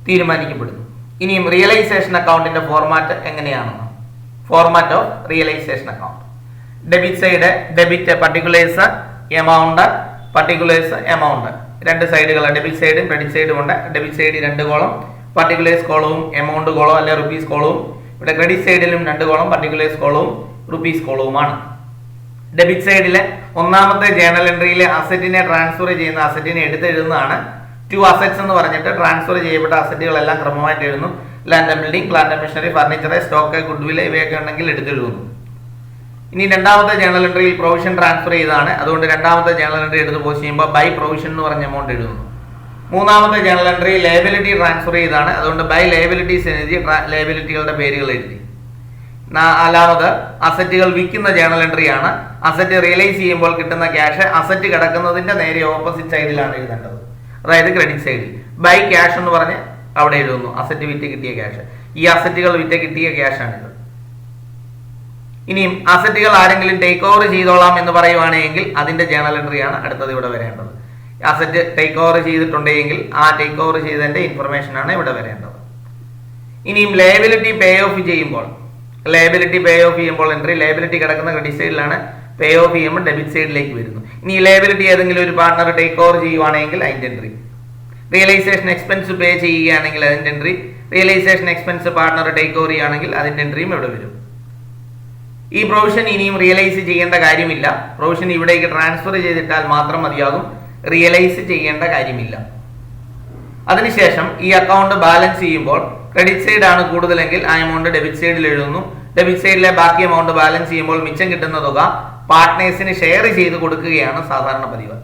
തീരുമാനിക്കപ്പെടുന്നു. ഇനിയും റിയലൈസേഷൻ അക്കൗണ്ടിന്റെ ഫോർമാറ്റ് എങ്ങനെയാണെന്ന്. Format of realisation account. Debit side debit particulars amount particulars amount രണ്ട് സൈഡുകൾ ഡെബിറ്റ് സൈഡും ക്രെഡിറ്റ് സൈഡും ഉണ്ട്. ഡെബിറ്റ് സൈഡിൽ 2 കോളം പർട്ടിക്കുലേഴ്സ് കോളവും എമൗണ്ട് കോളവും അല്ലെ റുപ്പീസ് കോളവും. ഇവിടെ ക്രെഡിറ്റ് സൈഡിലും 2 കോളം പർട്ടിക്കുലേഴ്സ് കോളവും റുപ്പീസ് കോളവുമാണ്. ഡെബിറ്റ് സൈഡിലെ ഒന്നാമത്തെ ജേണൽ എൻട്രിയിലെ അസറ്റിനെ ട്രാൻസ്ഫർ ചെയ്യുന്ന അസറ്റിനെ എടുത്തെഴുതുന്നതാണ് ടു അസറ്റ്സ് എന്ന് പറഞ്ഞിട്ട്. ട്രാൻസ്ഫർ ചെയ്യപ്പെട്ട അസറ്റുകളെല്ലാം ക്രമമായിട്ട് എഴുതുന്നു. Land and building, plant and machinery, furniture, stock, goodwill ഇവയൊക്കെ ഉണ്ടെങ്കിൽ എടുത്തെഴുതുന്നു. ഇനി രണ്ടാമത്തെ ജേണൽ എൻട്രിയിൽ പ്രൊവിഷൻ ട്രാൻസ്ഫർ ചെയ്താണ്. അതുകൊണ്ട് രണ്ടാമത്തെ ജേണൽ എൻട്രി എടുത്ത് പോസ്റ്റ് ചെയ്യുമ്പോൾ ബൈ പ്രൊവിഷൻ എന്ന് പറഞ്ഞ എമൗണ്ട് എഴുതുന്നു. മൂന്നാമത്തെ ജേണൽ എൻട്രി ലയബിലിറ്റി ട്രാൻസ്ഫർ ചെയ്താണ്. അതുകൊണ്ട് ബൈ ലയബിലിറ്റീസ് എഴുതി ലയബിലിറ്റികളുടെ പേരുകൾ എഴുതി. നാലാമത് അസറ്റുകൾ വിൽക്കുന്ന ജേണൽ എൻട്രി ആണ്. അസറ്റ് റിയലൈസ് ചെയ്യുമ്പോൾ കിട്ടുന്ന ക്യാഷ് അസറ്റ് കിടക്കുന്നതിന്റെ നേരെ ഓപ്പോസിറ്റ് സൈഡിലാണ് എഴുതേണ്ടത്, അതായത് ക്രെഡിറ്റ് സൈഡിൽ. ബൈ ക്യാഷ് എന്ന് പറഞ്ഞ് അവിടെ എഴുതുന്നു അസറ്റ് വിറ്റ് കിട്ടിയ ക്യാഷ്. ഈ അസറ്റുകൾ വിറ്റ് കിട്ടിയ ക്യാഷാണിത്. ഇനിയും അസറ്റുകൾ ആരെങ്കിലും ടേക്ക് ഓവർ ചെയ്തോളാം എന്ന് പറയുവാണെങ്കിൽ അതിന്റെ ജേണൽ എൻട്രിയാണ് അടുത്തത് ഇവിടെ വരേണ്ടത്. അസറ്റ് ടേക്ക് ഓവർ ചെയ്തിട്ടുണ്ടെങ്കിൽ ആ ടേക്ക് ഓവർ ചെയ്തതിന്റെ ഇൻഫർമേഷൻ ആണ് ഇവിടെ വരേണ്ടത്. ഇനിയും ലയബിലിറ്റി പേ ഓഫ് ചെയ്യുമ്പോൾ എൻട്രി ലയബിലിറ്റി കിടക്കുന്ന ക്രെഡിറ്റ് സൈഡിലാണ്. പേ ഓഫ് ചെയ്യുമ്പോൾ ഡെബിറ്റ് സൈഡിലേക്ക് വരുന്നു. ഇനി ലയബിലിറ്റി ഏതെങ്കിലും ഒരു പാർട്ണർ ടേക്ക് ഓവർ ചെയ്യുവാണെങ്കിൽ അതിന്റെ എൻട്രി. റിയലൈസേഷൻ എക്സ്പെൻസ് പേ ചെയ്യുകയാണെങ്കിൽ അതിന്റെ entry. Realisation expense partner take over ചെയ്യുകയാണെങ്കിൽ അതിന്റെ എൻട്രിയും ഇവിടെ വരും. ഈ പ്രൊവിഷൻ ഇനിയും റിയലൈസ് ചെയ്യേണ്ട കാര്യമില്ല. പ്രൊവിഷൻ ഇവിടേക്ക് ട്രാൻസ്ഫർ ചെയ്തിട്ടാൽ മാത്രം മതിയാകും, റിയലൈസ് ചെയ്യേണ്ട കാര്യമില്ല. അതിനുശേഷം ഈ അക്കൗണ്ട് ബാലൻസ് ചെയ്യുമ്പോൾ ക്രെഡിറ്റ് സൈഡ് ആണ് കൂടുതലെങ്കിൽ ആ എമൗണ്ട് ഡെബിറ്റ് സൈഡിൽ എഴുതുന്നു. ഡെബിറ്റ് സൈഡിലെ ബാക്കി എമൗണ്ട് ബാലൻസ് ചെയ്യുമ്പോൾ മിച്ചം കിട്ടുന്ന തുക പാർട്ട്നേഴ്സിന് ഷെയർ ചെയ്ത് കൊടുക്കുകയാണ് സാധാരണ പതിവ്.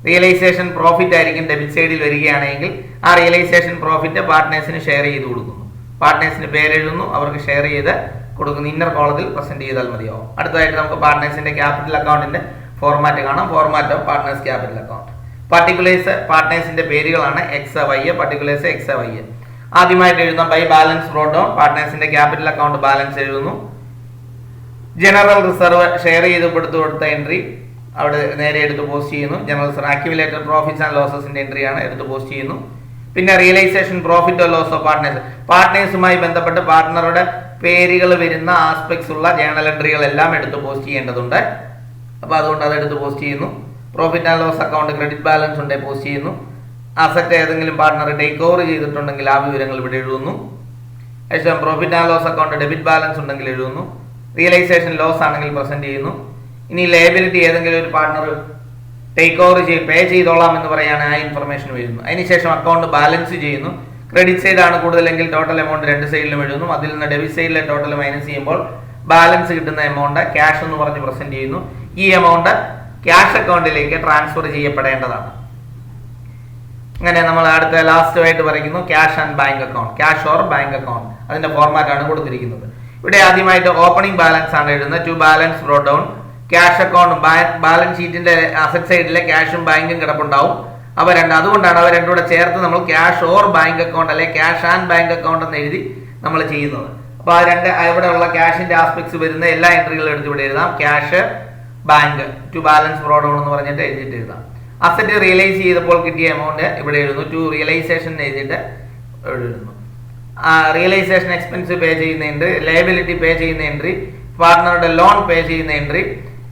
റിയലൈസേഷൻ പ്രോഫിറ്റ് ആയിരിക്കും ഡെബിറ്റ് സൈഡിൽ വരികയാണെങ്കിൽ ആ റിയലൈസേഷൻ പ്രോഫിറ്റ് പാർട്ട്നേഴ്സിന് ഷെയർ ചെയ്ത് കൊടുക്കുന്നു. പാർട്ട്നേഴ്സിന് പേരെഴുതുന്നു, അവർക്ക് ഷെയർ ചെയ്ത് കൊടുക്കുന്നു. ഇന്നർ കോളത്തിൽ പ്രസന്റ് ചെയ്താൽ മതിയാവും. അടുത്തതായിട്ട് നമുക്ക് പാർട്ട്നേഴ്സിന്റെ ക്യാപിറ്റൽ അക്കൗണ്ടിന്റെ ഫോർമാറ്റ് കാണാം. Format of partners capital account. Particulars പാർട്ട്നേഴ്സിന്റെ പേരുകളാണ് X Y. Particulars X Y. ആദ്യമായിട്ട് എഴുതുന്ന ബൈ ബാലൻസ് ബ്രോട്ട് ഡൗൺ പാർട്ട്നേഴ്സിന്റെ ക്യാപിറ്റൽ അക്കൗണ്ട് ബാലൻസ് എഴുതുന്നു. ജനറൽ റിസർവ് ഷെയർ ചെയ്ത് കൊടുത്ത എൻട്രി അവിടെ നേരെ എടുത്ത് പോസ്റ്റ് ചെയ്യുന്നു. General reserve accumulated profits and ലോസസിന്റെ എൻട്രിയാണ് എടുത്ത് പോസ്റ്റ് ചെയ്യുന്നു. പിന്നെ realisation profit or loss of പാർട്ട്നേഴ്സുമായി ബന്ധപ്പെട്ട് പാർട്ട്ണറുടെ പേരുകൾ വരുന്ന ആസ്പെക്ട്സ് ഉള്ള ജേണൽ എൻട്രികളെല്ലാം എടുത്ത് പോസ്റ്റ് ചെയ്യേണ്ടതുണ്ട്. അപ്പോൾ അതുകൊണ്ട് അത് എടുത്ത് പോസ്റ്റ് ചെയ്യുന്നു. Profit and loss account credit balance ഉണ്ടെങ്കിൽ പോസ്റ്റ് ചെയ്യുന്നു. അസറ്റ് ഏതെങ്കിലും പാർട്ട്ണർ ടേക്ക് ഓവർ ചെയ്തിട്ടുണ്ടെങ്കിൽ ആ വിവരങ്ങൾ ഇവിടെ എഴുതുന്നു. ശേഷം profit and loss account debit balance ഉണ്ടെങ്കിൽ എഴുതുന്നു. റിയലൈസേഷൻ ലോസ് ആണെങ്കിൽ പ്രസന്റ് ചെയ്യുന്നു. ഇനി ലയബിലിറ്റി ഏതെങ്കിലും ഒരു പാർട്ട്ണർ ടേക്ക് ഓവർ പേ ചെയ്തോളാം എന്ന് പറയാണ് ആ ഇൻഫർമേഷൻ എഴുതുന്നു. അതിനുശേഷം അക്കൗണ്ട് ബാലൻസ് ചെയ്യുന്നു. ക്രെഡിറ്റ് സൈഡ് ആണ് കൂടുതലെങ്കിൽ ടോട്ടൽ എമൗണ്ട് രണ്ട് സൈഡിലും എഴുതുന്നു. അതിൽ നിന്ന് ഡെബിറ്റ് സൈഡിലെ ടോട്ടൽ മൈനസ് ചെയ്യുമ്പോൾ ബാലൻസ് കിട്ടുന്ന എമൗണ്ട് ക്യാഷ് എന്ന് പറഞ്ഞ് പ്രസന്റ് ചെയ്യുന്നു. ഈ എമൗണ്ട് ക്യാഷ് അക്കൗണ്ടിലേക്ക് ട്രാൻസ്ഫർ ചെയ്യപ്പെടേണ്ടതാണ്. അങ്ങനെ നമ്മൾ അടുത്ത ലാസ്റ്റ് ആയിട്ട് പറയുന്നു cash and bank account. Cash or bank account അതിന്റെ ഫോർമാറ്റ് ആണ് കൊടുത്തിരിക്കുന്നത്. ഇവിടെ ആദ്യമായിട്ട് ഓപ്പണിംഗ് ബാലൻസ് ആണ് എഴുതുന്നത്. To balance brought down cash account. Balance ഷീറ്റിന്റെ അസറ്റ് സൈഡിലെ ക്യാഷും ബാങ്കും കിടപ്പുണ്ടാവും. അതുകൊണ്ടാണ് അവ രണ്ടും കൂടെ ചേർത്ത് നമ്മൾ ക്യാഷ് ഓർ ബാങ്ക് അക്കൗണ്ട് അല്ലെ ക്യാഷ് ആൻഡ് ബാങ്ക് അക്കൗണ്ട് എന്ന് എഴുതി നമ്മൾ ചെയ്യുന്നത്. അപ്പൊ ആ രണ്ട് ഇവിടെ ഉള്ള ക്യാഷിന്റെ ആസ്പെക്ട്സ് വരുന്ന എല്ലാ എൻട്രികളും എടുത്ത് ഇവിടെ എഴുതാം. Cash bank to balance brought down എന്ന് പറഞ്ഞിട്ട് എഴുതിയിട്ട് എഴുതാം. അസറ്റ് റിയലൈസ് ചെയ്തപ്പോൾ കിട്ടിയ എമൗണ്ട് ഇവിടെ എഴുതുന്നു. ടു റിയലൈസേഷൻ എഴുതിയിട്ട് എഴുതുന്നു. റിയലൈസേഷൻ എക്സ്പെൻസ് പേ ചെയ്യുന്ന എൻട്രി, ലയബിലിറ്റി പേ ചെയ്യുന്ന എൻട്രി, പാർട്ട്ണറുടെ ലോൺ പേ ചെയ്യുന്ന എൻട്രി,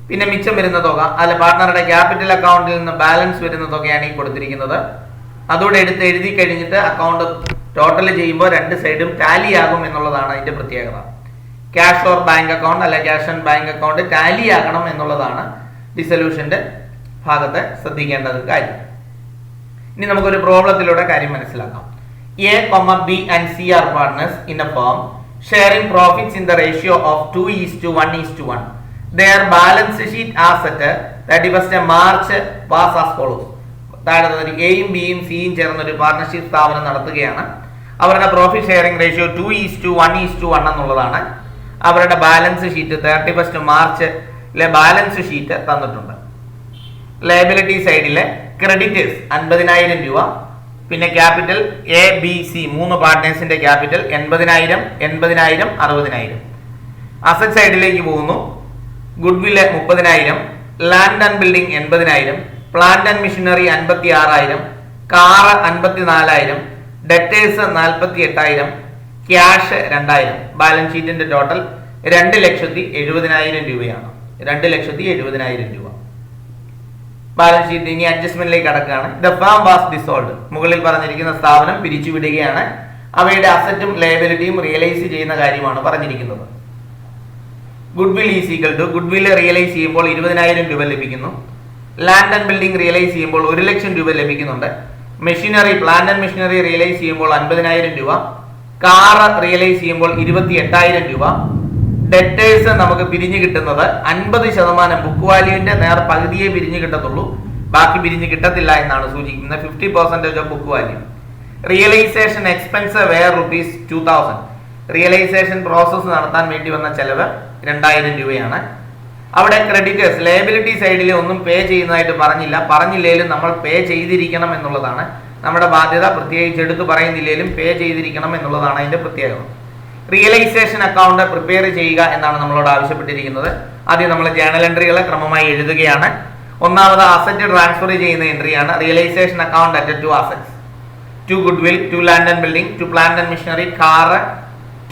പിന്നെ മിച്ചം വരുന്ന തുക അല്ല പാർട്ട്ണറുടെ ക്യാപിറ്റൽ അക്കൗണ്ടിൽ നിന്ന് ബാലൻസ് വരുന്ന തുകയാണ് ഈ കൊടുത്തിരിക്കുന്നത്. അതോടെ എടുത്ത് എഴുതി കഴിഞ്ഞിട്ട് അക്കൗണ്ട് ടോട്ടൽ ചെയ്യുമ്പോൾ രണ്ട് സൈഡും ടാലി ആകും എന്നുള്ളതാണ് അതിന്റെ പ്രത്യേകത. ക്യാഷ് ഓർ ബാങ്ക് അക്കൗണ്ട് അല്ലെ cash and bank account Tally ആകണം എന്നുള്ളതാണ് ഡിസൊല്യൂഷന്റെ ഭാഗത്ത് ശ്രദ്ധിക്കേണ്ട ഒരു കാര്യം. ഇനി നമുക്കൊരു പ്രോബ്ലത്തിലൂടെ കാര്യം മനസ്സിലാക്കാം. A, B and C are partners in a firm sharing profits in the ratio of 2:1:1. Their balance sheet asset 31st March was as follows. എയും ബിയും സിയും ചേർന്ന ഒരു പാർട്ണർഷിപ്പ് സ്ഥാപനം നടത്തുകയാണ്. അവരുടെ പ്രോഫിറ്റ് ഷെയറിംഗ് റേഷ്യോ 2:1:1 എന്നുള്ളതാണ്. അവരുടെ ബാലൻസ് ഷീറ്റ് 31st മാർച്ചിലെ ബാലൻസ് ഷീറ്റ് തന്നിട്ടുണ്ട്. ലയബിലിറ്റി സൈഡിലെ ക്രെഡിറ്റേഴ്സ് 50,000 രൂപ, പിന്നെ ക്യാപിറ്റൽ എ ബി സി 3 പാർട്ട്നേഴ്സിന്റെ ക്യാപിറ്റൽ 80,000, 80,000, 60,000. അസറ്റ് സൈഡിലേക്ക് പോകുന്നു. Goodwill 30,000, land and building 80,000, plant and machinery 56,000, car 54,000, debtors 48,000, cash 2,000. Balance ഷീറ്റിന്റെ ടോട്ടൽ 2,70,000 രൂപയാണ്. 2,70,000 രൂപ. ബാലൻസ് ഷീറ്റ് ഇനി അഡ്ജസ്റ്റ്മെന്റിലേക്ക് കടക്കുകയാണ്. The firm was dissolved. മുകളിൽ പറഞ്ഞിരിക്കുന്ന സ്ഥാപനം പിരിച്ചുവിടുകയാണ്. അവയുടെ അസറ്റും ലയബിലിറ്റിയും റിയലൈസ് ചെയ്യുന്ന കാര്യമാണ് പറഞ്ഞിരിക്കുന്നത്. Goodwill is equal to, goodwill realise ചെയ്യുമ്പോൾ 20,000 രൂപ ലഭിക്കുന്നു. ലാൻഡ് ആൻഡ് ബിൽഡിംഗ് റിയലൈസ് ചെയ്യുമ്പോൾ 1,00,000 രൂപ ലഭിക്കുന്നുണ്ട്. Machinery, plant and machinery realise ചെയ്യുമ്പോൾ 50,000 രൂപ. കാറ് റിയലൈസ് ചെയ്യുമ്പോൾ 28,000 രൂപ. ഡെറ്റേഴ്സ് നമുക്ക് പിരിഞ്ഞു കിട്ടുന്നത് 50%. ബുക്ക് വാല്യൂവിന്റെ നേർ പകുതിയെ പിരിഞ്ഞു കിട്ടത്തുള്ളൂ, ബാക്കി പിരിഞ്ഞു കിട്ടത്തില്ല എന്നാണ് സൂചിപ്പിക്കുന്നത്. 50% of book value. Realisation expense were ₹2,000. Realisation process നടത്താൻ വേണ്ടി വന്ന ചെലവ് 2,000 രൂപയാണ്. അവിടെ ക്രെഡിറ്റേഴ്സ് ലയബിലിറ്റി സൈഡിൽ ഒന്നും പേ ചെയ്യുന്നതായിട്ട് പറഞ്ഞില്ലേലും നമ്മൾ പേ ചെയ്തിരിക്കണം എന്നുള്ളതാണ് നമ്മുടെ ബാധ്യത. പ്രത്യേകിച്ച് എടുത്തു പറയുന്നില്ലേലും പേ ചെയ്തിരിക്കണം എന്നുള്ളതാണ് അതിന്റെ പ്രത്യേകത. റിയലൈസേഷൻ അക്കൗണ്ട് പ്രിപ്പയർ ചെയ്യുക എന്നാണ് നമ്മളോട് ആവശ്യപ്പെട്ടിരിക്കുന്നത്. ആദ്യം നമ്മൾ ജേണൽ എൻട്രികളെ ക്രമമായി എഴുതുകയാണ്. ഒന്നാമത് അസറ്റ് ട്രാൻസ്ഫർ ചെയ്യുന്ന എൻട്രിയാണ്. Realisation account at 2 assets, 2 goodwill, 2 land and building, 2 plant and machinery, car,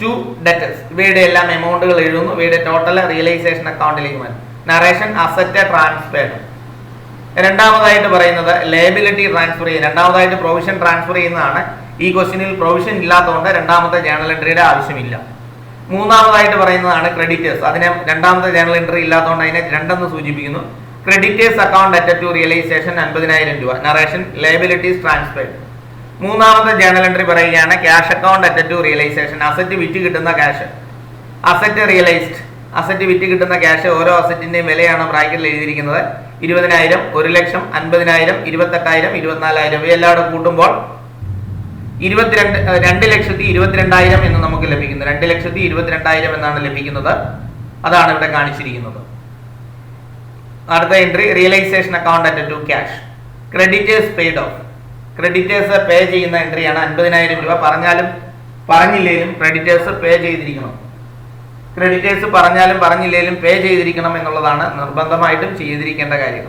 2 debtors. ഇവയുടെ എല്ലാം എമൗണ്ടുകൾ എഴുതുന്നു. ഇവയുടെ ടോട്ടൽ റിയലൈസേഷൻ അക്കൗണ്ടിലേക്ക് വരും. Narration asset transferred. രണ്ടാമതായിട്ട് പറയുന്നത് ലയബിലിറ്റി ട്രാൻസ്ഫർ ചെയ്യുക. രണ്ടാമതായിട്ട് പ്രൊവിഷൻ ട്രാൻസ്ഫർ ചെയ്യുന്നതാണ്. ഈ ക്വസ്റ്റ്യനിൽ പ്രൊവിഷൻ ഇല്ലാത്തതുകൊണ്ട് രണ്ടാമത്തെ ജേണൽ എൻട്രിയുടെ ആവശ്യമില്ല. മൂന്നാമതായിട്ട് പറയുന്നതാണ് ക്രെഡിറ്റേഴ്സ്. അതിന് രണ്ടാമത്തെ ജേണൽ എൻട്രി ഇല്ലാത്തതുകൊണ്ട് അതിനെ 2 എന്ന് സൂചിപ്പിക്കുന്നു. ക്രെഡിറ്റേഴ്സ് അക്കൗണ്ട് അറ്റ് 2 റിയലൈസേഷൻ 50,000 രൂപ. Narration liabilities transferred. മൂന്നാമത്തെ ജേണൽ എൻട്രി പറയുകയാണ് cash account at 2 realisation. Asset വിറ്റ് കിട്ടുന്ന ക്യാഷ്, അസറ്റ് റിയലൈസ്ഡ്. അസറ്റ് വിറ്റ് കിട്ടുന്ന ക്യാഷ് ഓരോ അസറ്റിന്റെയും വിലയാണ് ബ്രാക്കറ്റിൽ എഴുതിയിരിക്കുന്നത്. 20,000, 1,00,000, 50,000, 28,000, 24,000 ഇവയെല്ലാം കൂട്ടുമ്പോൾ 2,22,000 എന്ന് നമുക്ക് ലഭിക്കുന്നു. 2,22,000 എന്നാണ് ലഭിക്കുന്നത്. അതാണ് ഇവിടെ കാണിച്ചിരിക്കുന്നത്. അടുത്ത entry realisation account at 2 cash. Creditors paid off. Creditors pay ചെയ്യുന്ന എൻട്രിയാണ്. 50,000 രൂപ. പറഞ്ഞാലും പറഞ്ഞില്ലേലും ക്രെഡിറ്റേഴ്സ് പേ ചെയ്തിരിക്കണം. ക്രെഡിറ്റേഴ്സ് പറഞ്ഞാലും പറഞ്ഞില്ലേലും പേ ചെയ്തിരിക്കണം എന്നുള്ളതാണ് നിർബന്ധമായിട്ടും ചെയ്തിരിക്കേണ്ട കാര്യം.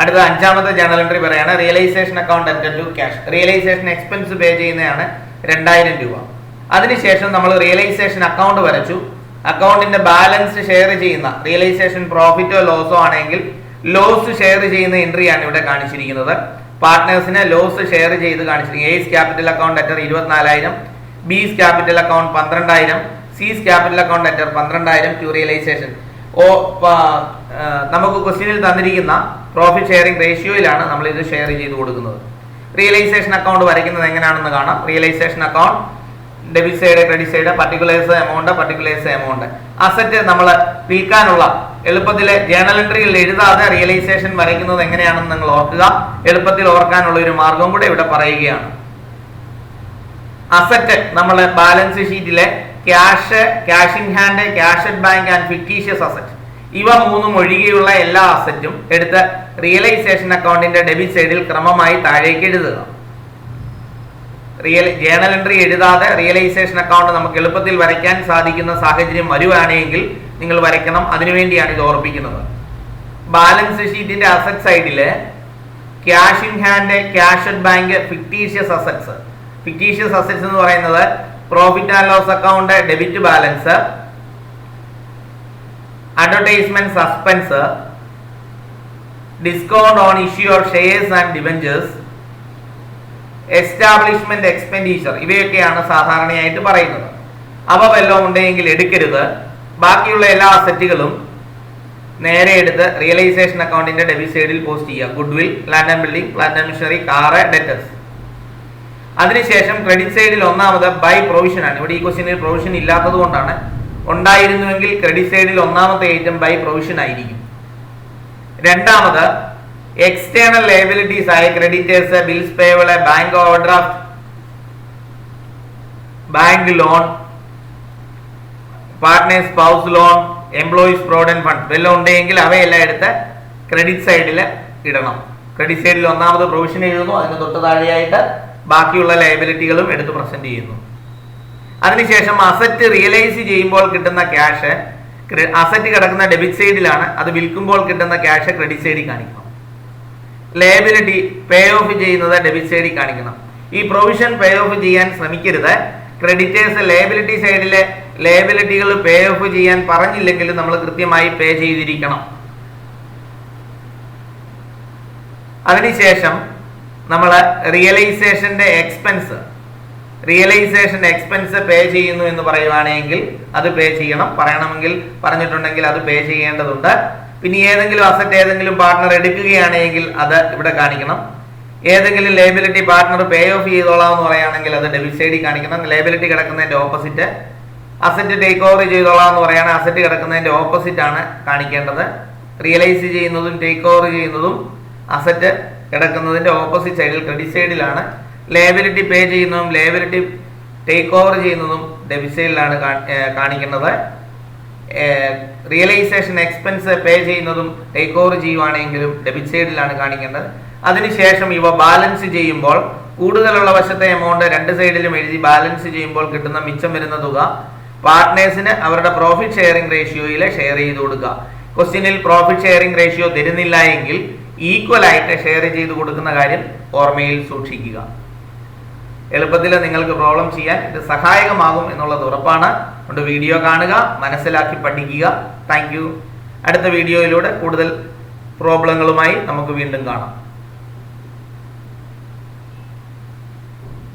അടുത്ത അഞ്ചാമത്തെ ജേണൽ എൻട്രി പറയാണ് realisation account at 2 cash. Realisation expense pay ചെയ്യുന്നതാണ് 2,000 രൂപ. അതിനുശേഷം നമ്മൾ റിയലൈസേഷൻ അക്കൗണ്ട് വരച്ചു. അക്കൗണ്ടിന്റെ ബാലൻസ് ഷെയർ ചെയ്യുന്ന റിയലൈസേഷൻ പ്രോഫിറ്റോ ലോസോ ആണെങ്കിൽ ലോസ് ഷെയർ ചെയ്യുന്ന എൻട്രിയാണ് ഇവിടെ കാണിച്ചിരിക്കുന്നത്. പാർട്ട്നേഴ്സിനെ ലോസ് ഷെയർ ചെയ്ത് കാണിച്ചിരിക്കുന്നത്. A's capital account at 24,000, B's capital account 12,000, C's capital account at 12,000 to realisation. നമുക്ക് ക്വസ്റ്റ്യനിൽ തന്നിരിക്കുന്ന പ്രോഫിറ്റ് ഷെയറിംഗ് റേഷ്യോയിലാണ് നമ്മൾ ഇത് ഷെയർ ചെയ്ത് കൊടുക്കുന്നത്. റിയലൈസേഷൻ അക്കൗണ്ട് വരയ്ക്കുന്നത് എങ്ങനെയാണെന്ന് കാണാം. Realisation account debit side, credit side, particulars amount. Asset നമ്മൾ വിൽക്കാനുള്ള എളുപ്പത്തിൽ ജേണൽ എൻട്രിയിൽ എഴുതാതെ റിയലൈസേഷൻ വരയ്ക്കുന്നത് എങ്ങനെയാണെന്ന് നിങ്ങൾ ഓർക്കുക. എളുപ്പത്തിൽ ഓർക്കാനുള്ള ഒരു മാർഗം കൂടെ ഇവിടെ പറയുകയാണ്. അസറ്റ് നമ്മൾ ബാലൻസ് ഷീറ്റിലെ cash, cash in hand, cash at bank and fictitious asset ഇവ മൂന്നും ഒഴികെയുള്ള എല്ലാ അസറ്റും എടുത്ത് റിയലൈസേഷൻ അക്കൗണ്ടിന്റെ ഡെബിറ്റ് സൈഡിൽ ക്രമമായി താഴേക്ക് എഴുതുക. ജേണൽ എൻട്രി എഴുതാതെ റിയലൈസേഷൻ അക്കൗണ്ട് നമുക്ക് എളുപ്പത്തിൽ വരയ്ക്കാൻ സാധിക്കുന്ന സാഹചര്യം വരുവാണെങ്കിൽ നിങ്ങൾ വരയ്ക്കണം. അതിനുവേണ്ടിയാണ് ഇത് ഓർപ്പിക്കുന്നത്. ബാലൻസ് ഷീറ്റിന്റെ അസറ്റ് സൈഡില് cash in hand, cash at bank, fictitious assets. Fictitious assets എന്ന് പറയുന്നത് profit and loss account, debit balance, advertisement suspense, discount on issue of shares and debentures, establishment expenditure ഇവയൊക്കെയാണ് സാധാരണയായിട്ട് പറയുന്നത്. അവ വല്ലതും ഉണ്ടെങ്കിൽ എടുക്കരുത്. ബാക്കിയുള്ള എല്ലാ അസറ്റുകളും നേരെ എടുത്ത് റിയലൈസേഷൻ അക്കൗണ്ടിന്റെ ഡെബിറ്റ് സൈഡിൽ പോസ്റ്റ് ചെയ്യുക. Goodwill, land and building, plant and machinery, car, debtors. അതിനുശേഷം ക്രെഡിറ്റ് സൈഡിൽ ഒന്നാമത് ബൈ പ്രൊവിഷൻ ആണ്. ഇവിടെ ഈ ക്വസ്റ്റ്യനിൽ പ്രൊവിഷൻ ഇല്ലാത്തത് കൊണ്ടാണ്. ഉണ്ടായിരുന്നുവെങ്കിൽ ക്രെഡിറ്റ് സൈഡിൽ ഒന്നാമത്തെ ഐറ്റം ബൈ പ്രൊവിഷൻ ആയിരിക്കും. രണ്ടാമത് എക്സ്റ്റേണൽ ലയബിലിറ്റീസ് ആയ creditors, bills payable, bank overdraft, bank loan, partners spouse loan, employees provident fund ഇതെല്ലാം ഉണ്ടെങ്കിൽ അവയെല്ലാം എടുത്ത് ക്രെഡിറ്റ് സൈഡിൽ ഇടണം. ക്രെഡിറ്റ് സൈഡിൽ ഒന്നാമത് പ്രൊവിഷൻ എഴുതുന്നു, അതിന് തൊട്ട് താഴെയായിട്ട് ബാക്കിയുള്ള ലയബിലിറ്റികളും എടുത്ത് പ്രസന്റ് ചെയ്യുന്നു. അതിനുശേഷം അസറ്റ് റിയലൈസ് ചെയ്യുമ്പോൾ കിട്ടുന്ന ക്യാഷ്, അസറ്റ് കിടക്കുന്ന ഡെബിറ്റ് സൈഡിലാണ്, അത് വിൽക്കുമ്പോൾ കിട്ടുന്ന ക്യാഷ് ക്രെഡിറ്റ് സൈഡിൽ കാണിക്കണം. ലയബിലിറ്റി പേ ഓഫ് ചെയ്യുന്നത് ഡെബിറ്റ് സൈഡിൽ കാണിക്കണം. ഈ പ്രൊവിഷൻ പേ ഓഫ് ചെയ്യാൻ ശ്രമിക്കരുത്. ക്രെഡിറ്റേഴ്സ് ലയബിലിറ്റി സൈഡിലെ ലയബിലിറ്റികൾ പേ ഓഫ് ചെയ്യാൻ പറഞ്ഞില്ലെങ്കിലും നമ്മൾ കൃത്യമായി പേ ചെയ്തിരിക്കണം. അതിനുശേഷം നമ്മൾ റിയലൈസേഷന്റെ എക്സ്പെൻസ് പേ ചെയ്യുന്നു എന്ന് പറയുവാണെങ്കിൽ അത് പേ ചെയ്യണം. പറയണമെങ്കിൽ പറഞ്ഞിട്ടുണ്ടെങ്കിൽ അത് പേ ചെയ്യേണ്ടതുണ്ട്. പിന്നെ ഏതെങ്കിലും അസറ്റ് ഏതെങ്കിലും പാർട്ട്ണർ എടുക്കുകയാണെങ്കിൽ അത് ഇവിടെ കാണിക്കണം. ഏതെങ്കിലും ലയബിലിറ്റി പാർട്ട്ണർ പേ ഓഫ് ചെയ്തോളാം എന്ന് പറയുകയാണെങ്കിൽ അത് ഡെബിറ്റ് സൈഡിൽ കാണിക്കണം. ലയബിലിറ്റി കിടക്കുന്നതിന്റെ ഓപ്പോസിറ്റ്. അസറ്റ് ടേക്ക് ഓവർ ചെയ്തോളാം എന്ന് പറയുകയാണെങ്കിൽ അസറ്റ് കിടക്കുന്നതിന്റെ ഓപ്പോസിറ്റ് ആണ് കാണിക്കേണ്ടത്. റിയലൈസ് ചെയ്യുന്നതും ടേക്ക് ഓവർ ചെയ്യുന്നതും അസറ്റ് കിടക്കുന്നതിന്റെ ഓപ്പോസിറ്റ് സൈഡിൽ ക്രെഡിറ്റ് സൈഡിലാണ്. ലയബിലിറ്റി പേ ചെയ്യുന്നതും ലയബിലിറ്റി ടേക്ക് ഓവർ ചെയ്യുന്നതും ഡെബിറ്റ് സൈഡിലാണ് കാണിക്കുന്നത്. റിയലൈസേഷൻ എക്സ്പെൻസ് പേ ചെയ്യുന്നതും ടേക്ക് ഓവർ ചെയ്യുവാണെങ്കിലും ഡെബിറ്റ് സൈഡിലാണ് കാണിക്കേണ്ടത്. അതിനുശേഷം ഇവ ബാലൻസ് ചെയ്യുമ്പോൾ കൂടുതലുള്ള വശത്തെ എമൗണ്ട് രണ്ട് സൈഡിലും എഴുതി ബാലൻസ് ചെയ്യുമ്പോൾ കിട്ടുന്ന മിച്ചം വരുന്ന തുക പാർട്ട്നേഴ്സിന് അവരുടെ പ്രോഫിറ്റ് ഷെയറിംഗ് റേഷ്യോയിൽ ഷെയർ ചെയ്ത് കൊടുക്കുക. ക്വസ്റ്റ്യനിൽ പ്രോഫിറ്റ് ഷെയറിംഗ് റേഷ്യോ തരുന്നില്ല എങ്കിൽ ഈക്വൽ ആയിട്ട് ഷെയർ ചെയ്ത് കൊടുക്കുന്ന കാര്യം ഓർമ്മയിൽ സൂക്ഷിക്കുക. എളുപ്പത്തിൽ നിങ്ങൾക്ക് പ്രോബ്ലം ചെയ്യാൻ ഇത് സഹായകമാകും എന്നുള്ളത് ഉറപ്പാണ്. അതുകൊണ്ട് വീഡിയോ കാണുക, മനസ്സിലാക്കി പഠിക്കുക. Thank you. അടുത്ത വീഡിയോയിലൂടെ കൂടുതൽ പ്രോബ്ലങ്ങളുമായി നമുക്ക് വീണ്ടും കാണാം.